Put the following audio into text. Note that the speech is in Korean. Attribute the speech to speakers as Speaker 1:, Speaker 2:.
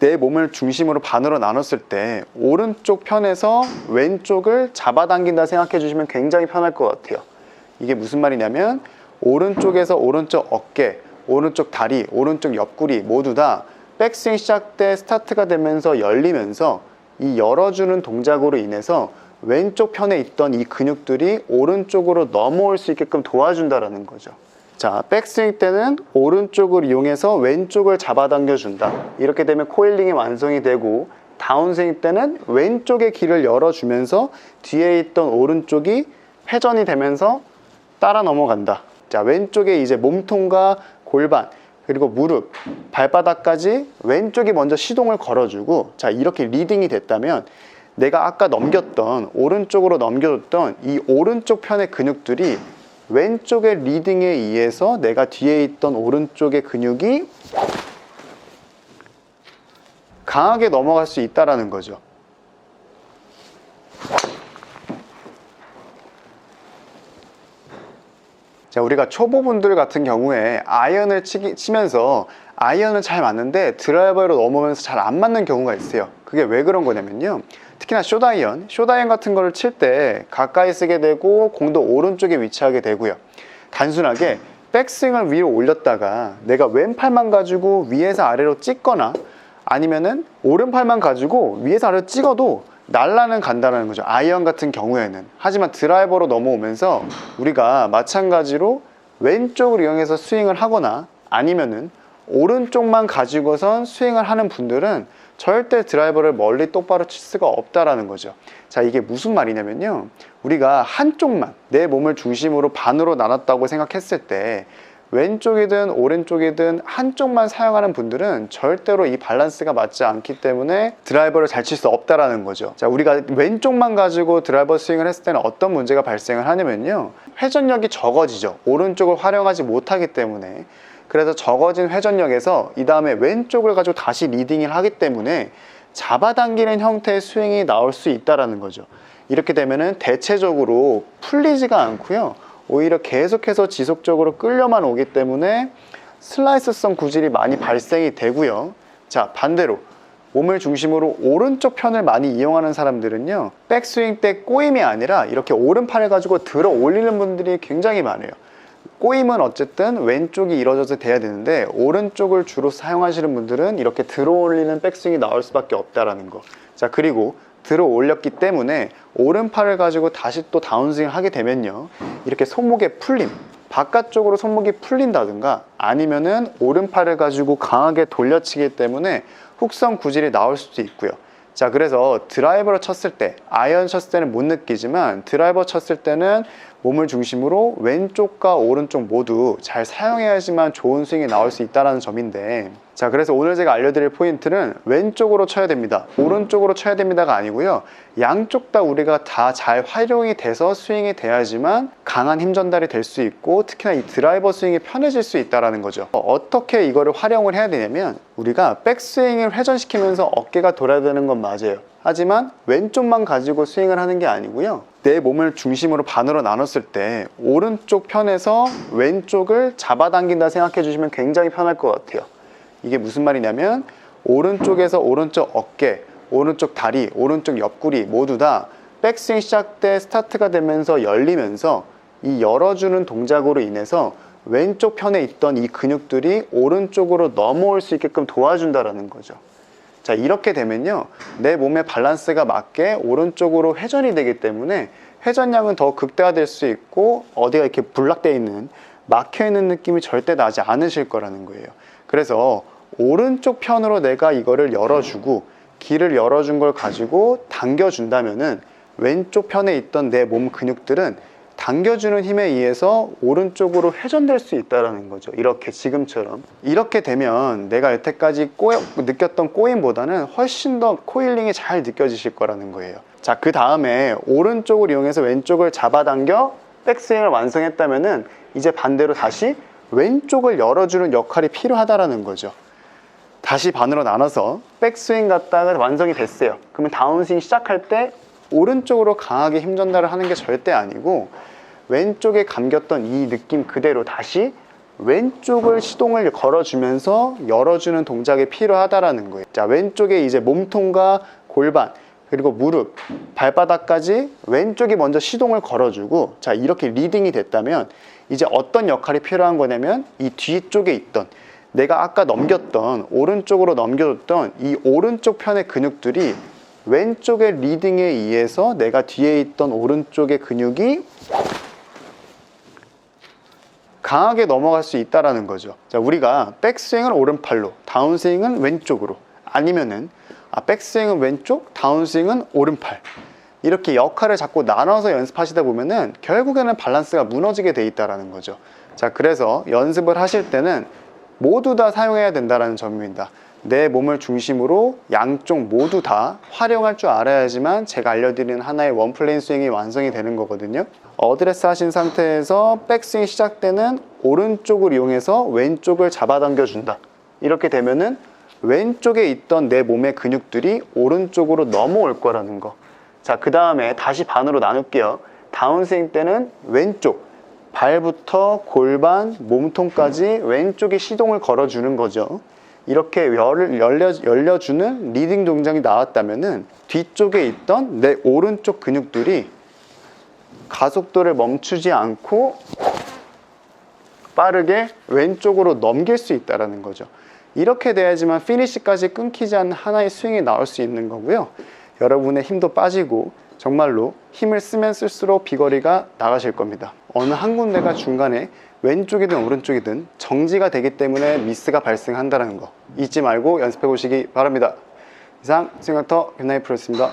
Speaker 1: 내 몸을 중심으로 반으로 나눴을 때 오른쪽 편에서 왼쪽을 잡아당긴다 생각해 주시면 굉장히 편할 것 같아요. 이게 무슨 말이냐면 오른쪽에서 오른쪽 어깨, 오른쪽 다리, 오른쪽 옆구리 모두 다 백스윙 시작 때 스타트가 되면서 열리면서 이 열어주는 동작으로 인해서 왼쪽 편에 있던 이 근육들이 오른쪽으로 넘어올 수 있게끔 도와준다라는 거죠. 자, 백스윙 때는 오른쪽을 이용해서 왼쪽을 잡아당겨 준다. 이렇게 되면 코일링이 완성이 되고, 다운스윙 때는 왼쪽의 길을 열어주면서 뒤에 있던 오른쪽이 회전이 되면서 따라 넘어간다. 자, 왼쪽에 이제 몸통과 골반 그리고 무릎, 발바닥까지 왼쪽이 먼저 시동을 걸어주고, 자, 이렇게 리딩이 됐다면 내가 아까 넘겼던 오른쪽으로 넘겨줬던 이 오른쪽 편의 근육들이 왼쪽의 리딩에 의해서 내가 뒤에 있던 오른쪽의 근육이 강하게 넘어갈 수 있다라는 거죠. 자, 우리가 초보분들 같은 경우에 아이언을 치면서 아이언은 잘 맞는데 드라이버로 넘어오면서 잘 안 맞는 경우가 있어요. 그게 왜 그런 거냐면요, 특히나 숏아이언 같은 거를 칠 때 가까이 쓰게 되고 공도 오른쪽에 위치하게 되고요. 단순하게 백스윙을 위로 올렸다가 내가 왼팔만 가지고 위에서 아래로 찍거나 아니면은 오른팔만 가지고 위에서 아래로 찍어도 날라는 간다는 거죠, 아이언 같은 경우에는. 하지만 드라이버로 넘어오면서 우리가 마찬가지로 왼쪽을 이용해서 스윙을 하거나 아니면은 오른쪽만 가지고선 스윙을 하는 분들은 절대 드라이버를 멀리 똑바로 칠 수가 없다라는 거죠. 자, 이게 무슨 말이냐면요, 우리가 한쪽만 내 몸을 중심으로 반으로 나눴다고 생각했을 때 왼쪽이든 오른쪽이든 한쪽만 사용하는 분들은 절대로 이 밸런스가 맞지 않기 때문에 드라이버를 잘 칠 수 없다라는 거죠. 자, 우리가 왼쪽만 가지고 드라이버 스윙을 했을 때는 어떤 문제가 발생을 하냐면요, 회전력이 적어지죠. 오른쪽을 활용하지 못하기 때문에. 그래서 적어진 회전력에서 이 다음에 왼쪽을 가지고 다시 리딩을 하기 때문에 잡아당기는 형태의 스윙이 나올 수 있다라는 거죠. 이렇게 되면은 대체적으로 풀리지가 않고요, 오히려 계속해서 지속적으로 끌려만 오기 때문에 슬라이스성 구질이 많이 발생이 되고요. 자, 반대로 몸을 중심으로 오른쪽 편을 많이 이용하는 사람들은요, 백스윙 때 꼬임이 아니라 이렇게 오른팔을 가지고 들어 올리는 분들이 굉장히 많아요. 꼬임은 어쨌든 왼쪽이 이루어져서 돼야 되는데 오른쪽을 주로 사용하시는 분들은 이렇게 들어 올리는 백스윙이 나올 수밖에 없다라는 거. 자, 그리고 들어 올렸기 때문에 오른팔을 가지고 다시 또 다운스윙을 하게 되면요, 이렇게 손목의 풀림, 바깥쪽으로 손목이 풀린다든가 아니면은 오른팔을 가지고 강하게 돌려치기 때문에 훅성 구질이 나올 수도 있고요. 자, 그래서 드라이버를 쳤을 때, 아이언 쳤을 때는 못 느끼지만 드라이버 쳤을 때는 몸을 중심으로 왼쪽과 오른쪽 모두 잘 사용해야지만 좋은 스윙이 나올 수 있다는 점인데, 자, 그래서 오늘 제가 알려드릴 포인트는 왼쪽으로 쳐야 됩니다, 오른쪽으로 쳐야 됩니다가 아니고요, 양쪽 다 우리가 다 잘 활용이 돼서 스윙이 돼야지만 강한 힘 전달이 될 수 있고 특히나 이 드라이버 스윙이 편해질 수 있다는 거죠. 어떻게 이거를 활용을 해야 되냐면, 우리가 백스윙을 회전시키면서 어깨가 돌아야 되는 건 맞아요. 하지만 왼쪽만 가지고 스윙을 하는 게 아니고요, 내 몸을 중심으로 반으로 나눴을 때 오른쪽 편에서 왼쪽을 잡아당긴다 생각해 주시면 굉장히 편할 것 같아요. 이게 무슨 말이냐면 오른쪽에서 오른쪽 어깨, 오른쪽 다리, 오른쪽 옆구리 모두 다 백스윙 시작 때 스타트가 되면서 열리면서 이 열어주는 동작으로 인해서 왼쪽 편에 있던 이 근육들이 오른쪽으로 넘어올 수 있게끔 도와준다라는 거죠. 자, 이렇게 되면요, 내 몸의 밸런스가 맞게 오른쪽으로 회전이 되기 때문에 회전량은 더 극대화될 수 있고 어디가 이렇게 불락되어 있는, 막혀 있는 느낌이 절대 나지 않으실 거라는 거예요. 그래서 오른쪽 편으로 내가 이거를 열어주고 길을 열어준 걸 가지고 당겨준다면은 왼쪽 편에 있던 내 몸 근육들은 당겨주는 힘에 의해서 오른쪽으로 회전될 수 있다는 거죠. 이렇게 지금처럼. 이렇게 되면 내가 여태까지 느꼈던 꼬임보다는 훨씬 더 코일링이 잘 느껴지실 거라는 거예요. 자, 그 다음에 오른쪽을 이용해서 왼쪽을 잡아당겨 백스윙을 완성했다면은 이제 반대로 다시 왼쪽을 열어주는 역할이 필요하다라는 거죠. 다시 반으로 나눠서 백스윙 갔다가 완성이 됐어요. 그러면 다운스윙 시작할 때 오른쪽으로 강하게 힘 전달을 하는 게 절대 아니고 왼쪽에 감겼던 이 느낌 그대로 다시 왼쪽을 시동을 걸어주면서 열어주는 동작이 필요하다라는 거예요. 자, 왼쪽에 이제 몸통과 골반 그리고 무릎, 발바닥까지 왼쪽이 먼저 시동을 걸어주고, 자, 이렇게 리딩이 됐다면 이제 어떤 역할이 필요한 거냐면 이 뒤쪽에 있던 내가 아까 넘겼던 오른쪽으로 넘겨줬던 이 오른쪽 편의 근육들이 왼쪽의 리딩에 의해서 내가 뒤에 있던 오른쪽의 근육이 강하게 넘어갈 수 있다라는 거죠. 자, 우리가 백스윙은 오른팔로, 다운스윙은 왼쪽으로, 아니면은 백스윙은 왼쪽, 다운스윙은 오른팔, 이렇게 역할을 자꾸 나눠서 연습하시다 보면은 결국에는 밸런스가 무너지게 돼 있다라는 거죠. 자, 그래서 연습을 하실 때는 모두 다 사용해야 된다라는 점입니다. 내 몸을 중심으로 양쪽 모두 다 활용할 줄 알아야지만 제가 알려드리는 하나의 원플레인 스윙이 완성이 되는 거거든요. 어드레스 하신 상태에서 백스윙 시작되는 오른쪽을 이용해서 왼쪽을 잡아당겨 준다. 이렇게 되면은 왼쪽에 있던 내 몸의 근육들이 오른쪽으로 넘어올 거라는 거. 자, 그 다음에 다시 반으로 나눌게요. 다운스윙 때는 왼쪽, 발부터 골반, 몸통까지 왼쪽에 시동을 걸어주는 거죠. 이렇게 열려주는 리딩 동작이 나왔다면은 뒤쪽에 있던 내 오른쪽 근육들이 가속도를 멈추지 않고 빠르게 왼쪽으로 넘길 수 있다는 거죠. 이렇게 돼야지만 피니시까지 끊기지 않는 하나의 스윙이 나올 수 있는 거고요. 여러분의 힘도 빠지고 정말로 힘을 쓰면 쓸수록 비거리가 나가실 겁니다. 어느 한 군데가 중간에 왼쪽이든 오른쪽이든 정지가 되기 때문에 미스가 발생한다는 거 잊지 말고 연습해 보시기 바랍니다. 이상 스윙닥터 김나희 프로였습니다.